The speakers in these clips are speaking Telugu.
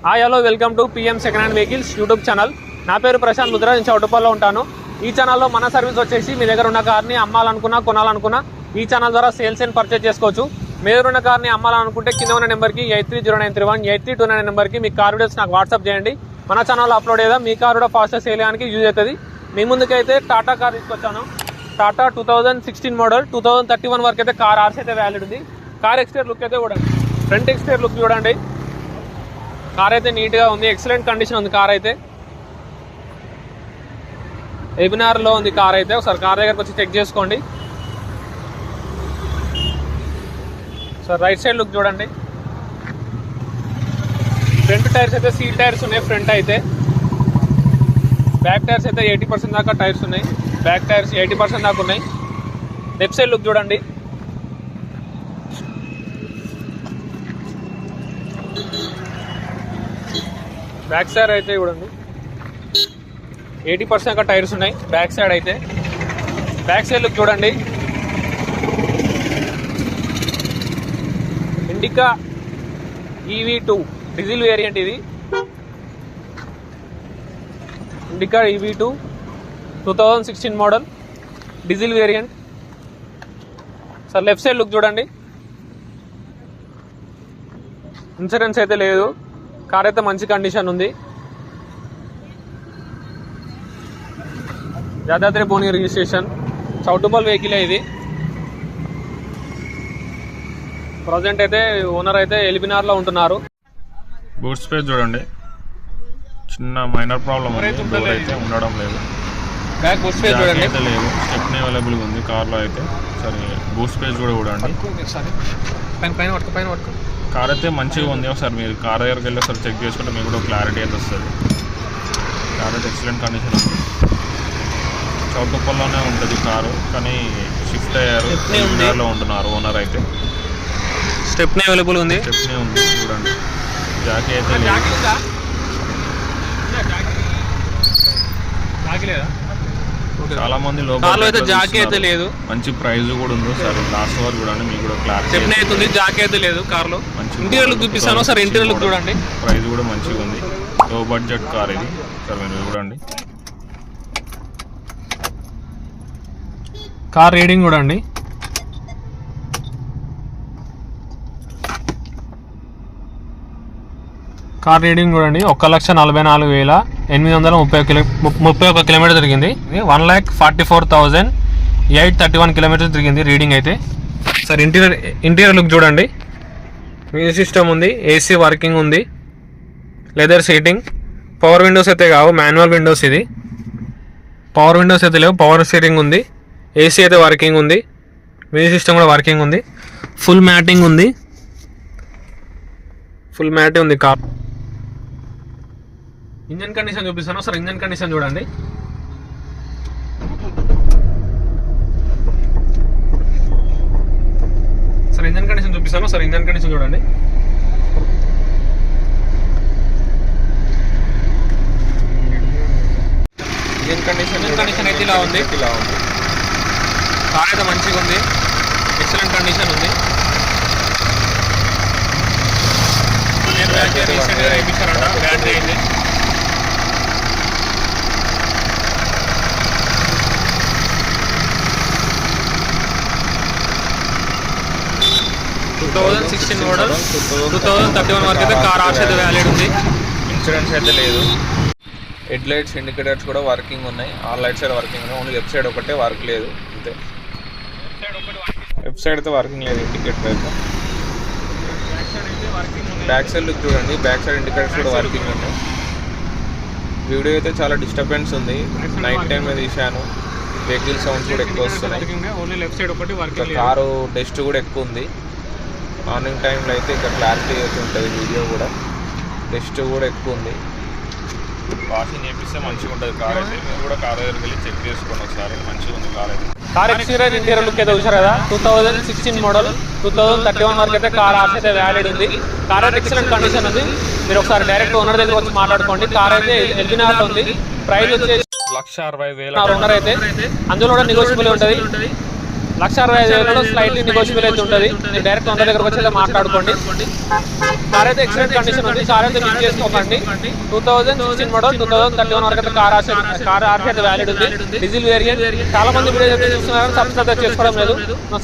Hi hello welcome to PM second hand vehicles YouTube channel. నా పేరు ప్రశాంత్ ముద్ర, నేను చౌటుప్పల్లో ఉంటాను. ఈ ఛానల్లో మన సర్వీస్ వచ్చేసి మీ దగ్గర ఉన్న కార్ని అమ్మాలనుకున్నా కొనాలనుకున్నా ఈ ఛానల్ ద్వారా సేల్స్ అండ్ పర్చేజ్ చేసుకోవచ్చు. మీ దగ్గర ఉన్న కార్ని అమ్మాలనుకుంటే కింద ఉన్న నెంబర్కి 830931 8329 నెంబర్కి మీ కార్ వీడియోస్ నాకు వాట్సాప్ చేయండి. మన ఛానల్లో అప్లోడ్ చేద్దాం. మీ కార్ కూడా ఫాస్ట్గా సేల్ చేయడానికి యూజ్ అవుతుంది. మీ ముందుకైతే టాటా కార్ తీసుకొచ్చాను. టాటా 2016 మోడల్ 2031 వరకు అయితే కార్ ఆర్సీ అయితే వ్యాలిడ్ ఉంది. కార్ ఎక్స్టీరియర్ లుక్ అయితే చూడండి, ఫ్రంట్ ఎక్స్టీరియర్ లుక్ చూడండి. కార్ అయితే నీట్గా ఉంది, ఎక్సలెంట్ కండిషన్ ఉంది. కార్ అయితే ఎబినార్లో ఉంది. కార్ అయితే ఒకసారి కార్ దగ్గరకు వచ్చి చెక్ చేసుకోండి. సార్ రైట్ సైడ్ లుక్ చూడండి. ఫ్రంట్ టైర్స్ అయితే సీల్ టైర్స్ ఉన్నాయి. ఫ్రంట్ అయితే బ్యాక్ టైర్స్ అయితే 80% దాకా టైర్స్ ఉన్నాయి. బ్యాక్ టైర్స్ 80% దాకా ఉన్నాయి. లెఫ్ట్ సైడ్ లుక్ చూడండి. బ్యాక్ సైడ్ అయితే చూడండి 80% దాకా టైర్స్ ఉన్నాయి. బ్యాక్ సైడ్ అయితే బ్యాక్ సైడ్ లుక్ చూడండి. ఇండికా EV2 డీజిల్ వేరియంట్ ఇది. Indica EV2 2016 model diesel variant. Sir left side look చూడండి. ఇన్సూరెన్స్ అయితే లేదు. కార్ అయితే మంచి కండిషన్ ఉంది. యాదాద్రి భువనగిరి రిజిస్ట్రేషన్, చౌటుప్పల్ వెహికల్ ఇది. ప్రజెంట్ అయితే ఓనర్ అయితే ఎలిబినార్లో ఉంటున్నారు. బూట్ స్పేస్ చూడండి, చిన్న మైనర్ ప్రాబ్లం ఉంది, అయితే ఉండడం లేదు. బ్యాక్ బూట్ స్పేస్ చూడండి అయితే లేదు. స్టెప్నీ అవైలబుల్గా ఉంది కార్లో అయితే. సరే బూట్ స్పేస్ కూడా చూడండి. కార్ అయితే మంచిగా ఉంది. ఒకసారి మీరు కార్ దగ్గరికి వెళ్ళి ఒకసారి చెక్ చేసుకుంటే మీకు కూడా క్లారిటీ అయితే వస్తుంది. కార్ అయితే ఎక్సలెంట్ కండిషన్ ఉంది. చౌటుప్పల్లోనే ఉంటుంది కారు, కానీ షిఫ్ట్ అయ్యారు, ఎలిబినార్లో ఉంటున్నారు ఓనర్ అయితే. స్టెప్నీ అవైలబుల్ ఉంది. స్టెప్నీ ఉంది చూడండి. జాకీ అయితే చాలా మంది లోపల అయితే జాకీ అయితే లేదు. మంచి ప్రైస్ కూడా ఉంది. సరే లాస్ట్ వరకు చూడండి, మీకు కూడా క్లారిటీ స్టెప్నీ అయితే ఉంది, జాకీ అయితే లేదు. కార్ లో ఇంటీరియర్ లుక్ చూపిస్తాను. సార్ ఇంటీరియర్ లుక్ చూడండి. ప్రైస్ కూడా మంచిగా ఉంది. లో బడ్జెట్ కార్ ఇది. సార్ మీరు చూడండి. కార్ రీడింగ్ చూడండి. కార్ రీడింగ్ చూడండి. 1,44,831 కిలోమీటర్ తిరిగింది. 1,44,831 కిలోమీటర్స్ తిరిగింది రీడింగ్ అయితే. సార్ ఇంటీరియర్ లుక్ చూడండి. మ్యూజిక్ సిస్టమ్ ఉంది, AC వర్కింగ్ ఉంది, లెదర్ సీటింగ్. పవర్ విండోస్ అయితే కావు, మాన్యువల్ విండోస్ ఇది. పవర్ విండోస్ అయితే లేవు, పవర్ సీటింగ్ ఉంది. AC అయితే వర్కింగ్ ఉంది, మ్యూజిక్ సిస్టమ్ కూడా వర్కింగ్ ఉంది. ఫుల్ మ్యాటింగ్ ఉంది, ఫుల్ మ్యాటే ఉంది కార్. ఇంజన్ కండిషన్ చూపిస్తాను. సార్ ఇంజన్ కండిషన్ చూడండి. సార్ ఇంజన్ కండిషన్ చూపిస్తాను. సార్ ఇంజన్ కండిషన్ చూడండి. ఇంజన్ కండిషన్ అయితే ఇలా ఉంది. కార్ అయితే మంచిగా ఉంది, ఎక్సలెంట్ కండిషన్ ఉంది. రీసెంట్గా వేయించారంట బ్యాటరీ అయితే. మోడల్ 2031 వరకు అయితే కార్ ఆర్సీ అయితే వ్యాలిడ్ ఉంది. ఇన్సూరెన్స్ అయితే లేదు. హెడ్ లైట్స్, ఇండికేటర్స్ కూడా వర్కింగ్ ఉన్నాయి. ఆల్ లైట్స్ అయితే వర్కింగ్ ఉన్నాయి. ఓన్లీ లెఫ్ట్ సైడ్ ఒకటే వర్క్ లేదు అంతే. లెఫ్ట్ సైడ్ అయితే వర్కింగ్ లేదు ఇండికేటర్ అయితే. బ్యాక్ సైడ్ లుక్ చూడండి. బ్యాక్ సైడ్ ఇండికేటర్స్ కూడా వర్కింగ్ ఉన్నాయి. వీడియో అయితే చాలా డిస్టర్బెన్స్ ఉంది. నైట్ టైం మీద తీశాను. వెహికల్ సౌండ్స్ కూడా ఎక్కువ వస్తున్నాయి. కారు డస్ట్ కూడా ఎక్కువ ఉంది. మార్నింగ్ టైంలో అయితే ఇంకా క్లారిటీ అయితే ఉంటుంది వీడియో కూడా. డస్ట్ కూడా ఎక్కువ ఉంది. వాషింగ్ చేపిస్తే మంచిగా ఉంటుంది కార్ అయితే. మీరు కూడా కార్ దగ్గరికి వెళ్ళి చెక్ చేసుకోండి ఒకసారి. మంచిగా ఉంది కార్ అయితే. కార్ ఎక్స్టీరియర్ ఇంటీరియర్ లుక్ అయితే చూసారు కదా. 2016 మోడల్ 2031 వరకు అయితే కార్ ఆర్సీ అయితే వ్యాలిడ్ ఉంది. కార్ అయితే ఎక్సలెంట్ కండిషన్ ఉంది. మీరు ఒకసారి డైరెక్ట్ ఓనర్ దగ్గర వచ్చి మాట్లాడుకోండి. కార్ అయితే ఎల్బినార్లో ఉంది. ప్రైస్ వచ్చేసి 1,60,000 ఓనర్ అయితే అందులో కూడా నెగోషియబుల్ ఉంటుంది. 1,65,000 స్లైట్లీ నెగోషియబుల్ అయితే ఉంటుంది. మీరు డైరెక్ట్ ఓనర్ దగ్గరకు వచ్చి మాట్లాడుకోండి. కార్ అయితే ఎక్సలెంట్ కండిషన్ ఉంది. కార్ అయితే మిస్ చేసుకోకండి. 2016 మోడల్ 2031 వరకు అయితే కార్ ఆర్సీ అయితే వ్యాలిడ్ ఉంది. Diesel variant. చాలా మంది వీడియోస్ అయితే చూస్తున్నారు, సబ్స్క్రైబ్ చేసుకోవడం లేదు.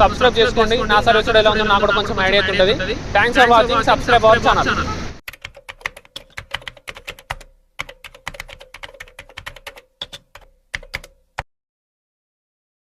సబ్స్క్రైబ్ చేసుకోండి. నా సర్వీస్ ఎలా ఉందో నాకు కూడా కొంచెం ఐడియా ఉంటుంది. Thanks for watching. Subscribe our channel.